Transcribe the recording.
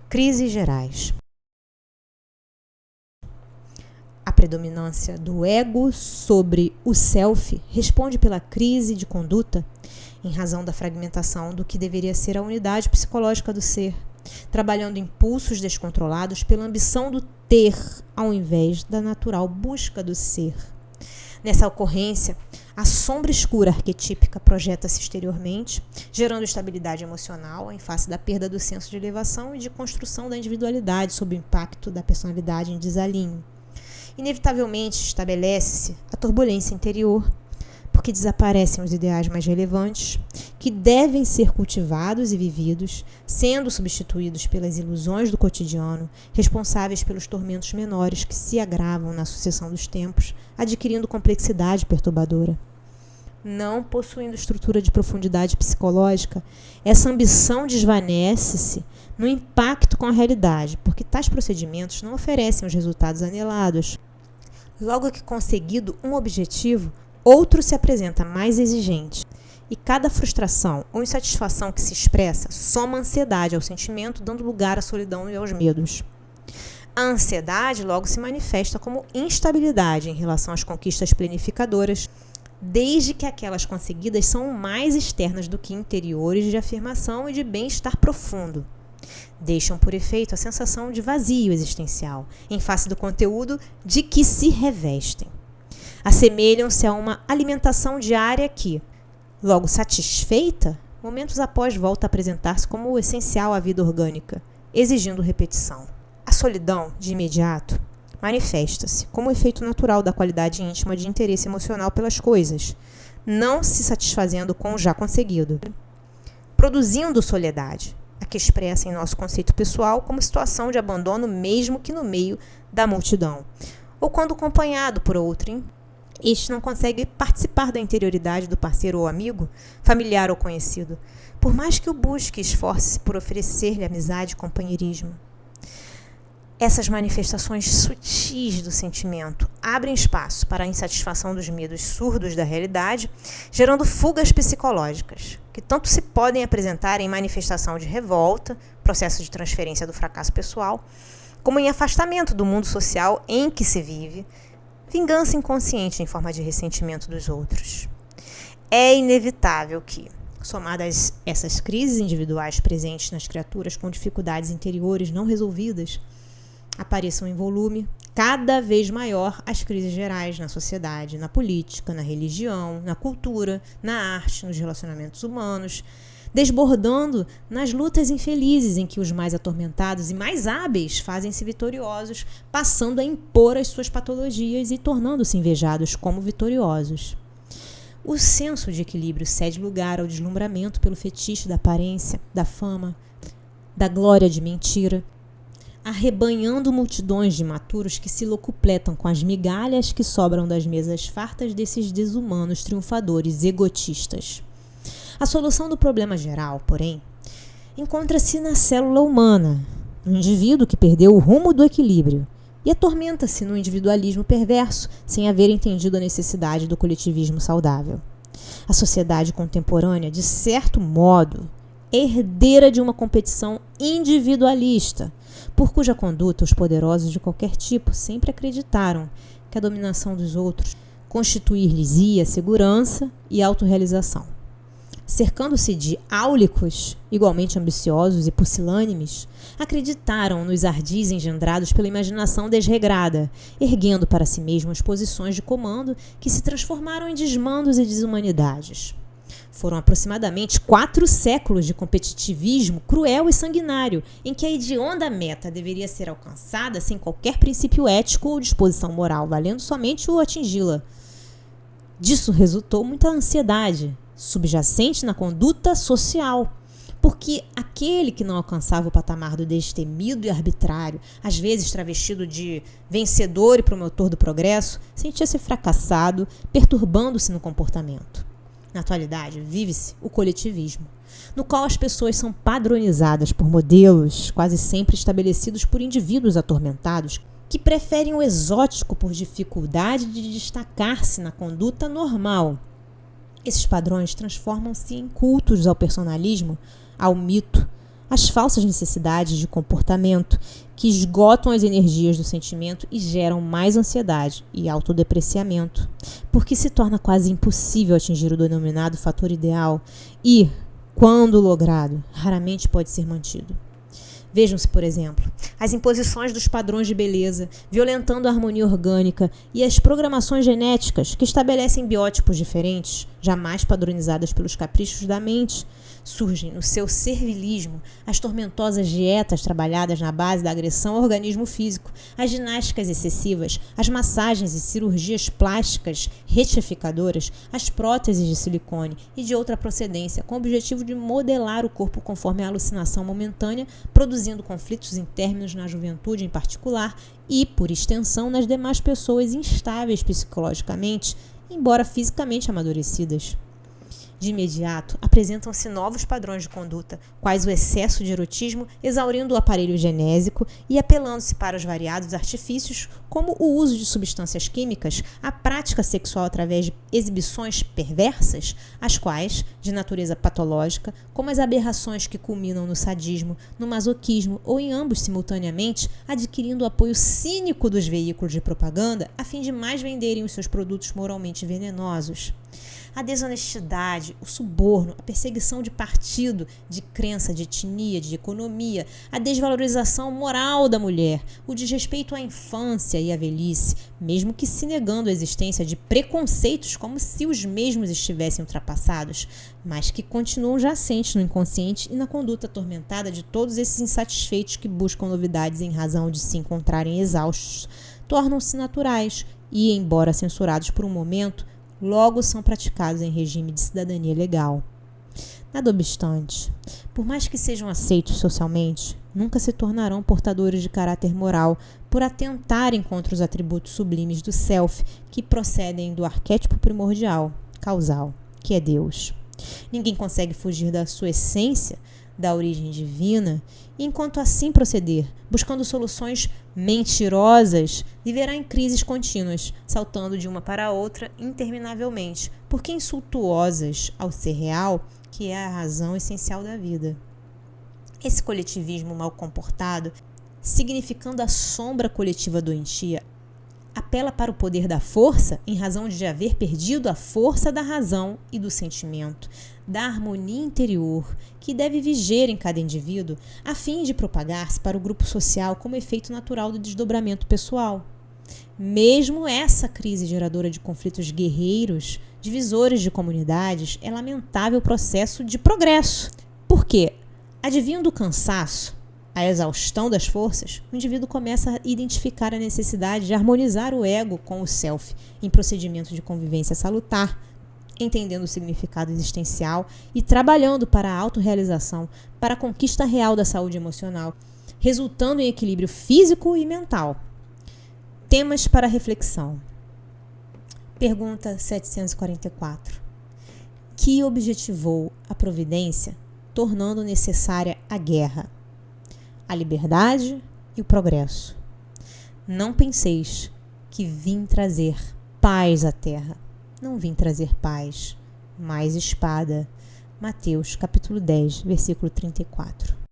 Crises gerais. A predominância do ego sobre o self responde pela crise de conduta em razão da fragmentação do que deveria ser a unidade psicológica do ser, trabalhando impulsos descontrolados pela ambição do ter ao invés da natural busca do ser. Nessa ocorrência, a sombra escura arquetípica projeta-se exteriormente, gerando estabilidade emocional em face da perda do senso de elevação e de construção da individualidade sob o impacto da personalidade em desalinho. Inevitavelmente estabelece-se a turbulência interior, porque desaparecem os ideais mais relevantes, que devem ser cultivados e vividos, sendo substituídos pelas ilusões do cotidiano, responsáveis pelos tormentos menores que se agravam na sucessão dos tempos, adquirindo complexidade perturbadora. Não possuindo estrutura de profundidade psicológica, essa ambição desvanece-se no impacto com a realidade, porque tais procedimentos não oferecem os resultados anelados. Logo que conseguido um objetivo, outro se apresenta mais exigente, e cada frustração ou insatisfação que se expressa soma ansiedade ao sentimento, dando lugar à solidão e aos medos. A ansiedade logo se manifesta como instabilidade em relação às conquistas planificadoras, desde que aquelas conseguidas são mais externas do que interiores de afirmação e de bem-estar profundo. Deixam por efeito a sensação de vazio existencial, em face do conteúdo de que se revestem. Assemelham-se a uma alimentação diária que, logo satisfeita, momentos após volta a apresentar-se como o essencial à vida orgânica, exigindo repetição. A solidão, de imediato, manifesta-se como efeito natural da qualidade íntima de interesse emocional pelas coisas, não se satisfazendo com o já conseguido, produzindo soledade, a que expressa em nosso conceito pessoal como situação de abandono mesmo que no meio da multidão, ou quando acompanhado por outro, este não consegue participar da interioridade do parceiro ou amigo, familiar ou conhecido, por mais que o busque e esforce-se por oferecer-lhe amizade e companheirismo. Essas manifestações sutis do sentimento abrem espaço para a insatisfação dos medos surdos da realidade, gerando fugas psicológicas, que tanto se podem apresentar em manifestação de revolta, processo de transferência do fracasso pessoal, como em afastamento do mundo social em que se vive, vingança inconsciente em forma de ressentimento dos outros. É inevitável que, somadas essas crises individuais presentes nas criaturas com dificuldades interiores não resolvidas, apareçam em volume cada vez maior as crises gerais na sociedade, na política, na religião, na cultura, na arte, nos relacionamentos humanos, desbordando nas lutas infelizes em que os mais atormentados e mais hábeis fazem-se vitoriosos, passando a impor as suas patologias e tornando-se invejados como vitoriosos. O senso de equilíbrio cede lugar ao deslumbramento pelo fetiche da aparência, da fama, da glória de mentira, arrebanhando multidões de imaturos que se locupletam com as migalhas que sobram das mesas fartas desses desumanos triunfadores egotistas. A solução do problema geral, porém, encontra-se na célula humana, no indivíduo que perdeu o rumo do equilíbrio e atormenta-se no individualismo perverso, sem haver entendido a necessidade do coletivismo saudável. A sociedade contemporânea, de certo modo, é herdeira de uma competição individualista, por cuja conduta os poderosos de qualquer tipo sempre acreditaram que a dominação dos outros constituir-lhes-ia segurança e autorrealização. Cercando-se de áulicos, igualmente ambiciosos e pusilânimes, acreditaram nos ardis engendrados pela imaginação desregrada, erguendo para si mesmos posições de comando que se transformaram em desmandos e desumanidades. Foram aproximadamente 4 séculos de competitivismo cruel e sanguinário, em que a hedionda meta deveria ser alcançada sem qualquer princípio ético ou disposição moral, valendo somente o atingi-la. Disso resultou muita ansiedade, subjacente na conduta social, porque aquele que não alcançava o patamar do destemido e arbitrário, às vezes travestido de vencedor e promotor do progresso, sentia-se fracassado, perturbando-se no comportamento. Na atualidade, vive-se o coletivismo, no qual as pessoas são padronizadas por modelos quase sempre estabelecidos por indivíduos atormentados que preferem o exótico por dificuldade de destacar-se na conduta normal. Esses padrões transformam-se em cultos ao personalismo, ao mito, as falsas necessidades de comportamento que esgotam as energias do sentimento e geram mais ansiedade e autodepreciamento, porque se torna quase impossível atingir o denominado fator ideal e, quando logrado, raramente pode ser mantido. Vejam-se, por exemplo, as imposições dos padrões de beleza, violentando a harmonia orgânica, e as programações genéticas que estabelecem biótipos diferentes, jamais padronizadas pelos caprichos da mente. Surgem no seu servilismo as tormentosas dietas trabalhadas na base da agressão ao organismo físico, as ginásticas excessivas, as massagens e cirurgias plásticas retificadoras, as próteses de silicone e de outra procedência, com o objetivo de modelar o corpo conforme a alucinação momentânea, produzindo conflitos internos na juventude em particular e, por extensão, nas demais pessoas instáveis psicologicamente, embora fisicamente amadurecidas. De imediato, apresentam-se novos padrões de conduta, quais o excesso de erotismo, exaurindo o aparelho genésico e apelando-se para os variados artifícios, como o uso de substâncias químicas, a prática sexual através de exibições perversas, as quais, de natureza patológica, como as aberrações que culminam no sadismo, no masoquismo ou em ambos simultaneamente, adquirindo o apoio cínico dos veículos de propaganda a fim de mais venderem os seus produtos moralmente venenosos. A desonestidade, o suborno, a perseguição de partido, de crença, de etnia, de economia, a desvalorização moral da mulher, o desrespeito à infância e à velhice, mesmo que se negando a existência de preconceitos como se os mesmos estivessem ultrapassados, mas que continuam jacentes no inconsciente e na conduta atormentada de todos esses insatisfeitos que buscam novidades em razão de se encontrarem exaustos, tornam-se naturais e, embora censurados por um momento, logo são praticados em regime de cidadania legal. Nada obstante, por mais que sejam aceitos socialmente, nunca se tornarão portadores de caráter moral por atentarem contra os atributos sublimes do self que procedem do arquétipo primordial, causal, que é Deus. Ninguém consegue fugir da sua essência, da origem divina, e enquanto assim proceder, buscando soluções mentirosas, viverá em crises contínuas, saltando de uma para outra interminavelmente, porque insultuosas ao ser real, que é a razão essencial da vida. Esse coletivismo mal comportado, significando a sombra coletiva doentia, apela para o poder da força em razão de haver perdido a força da razão e do sentimento, da harmonia interior que deve viger em cada indivíduo a fim de propagar-se para o grupo social como efeito natural do desdobramento pessoal. Mesmo essa crise geradora de conflitos guerreiros, divisores de comunidades, é lamentável processo de progresso. Por quê? Adivinhando o cansaço, a exaustão das forças, o indivíduo começa a identificar a necessidade de harmonizar o ego com o self em procedimento de convivência salutar, entendendo o significado existencial e trabalhando para a autorrealização, para a conquista real da saúde emocional, resultando em equilíbrio físico e mental. Temas para reflexão. Pergunta 744. Que objetivou a providência, tornando necessária a guerra? A liberdade e o progresso. Não penseis que vim trazer paz à terra. Não vim trazer paz, mas espada. Mateus, capítulo 10, versículo 34.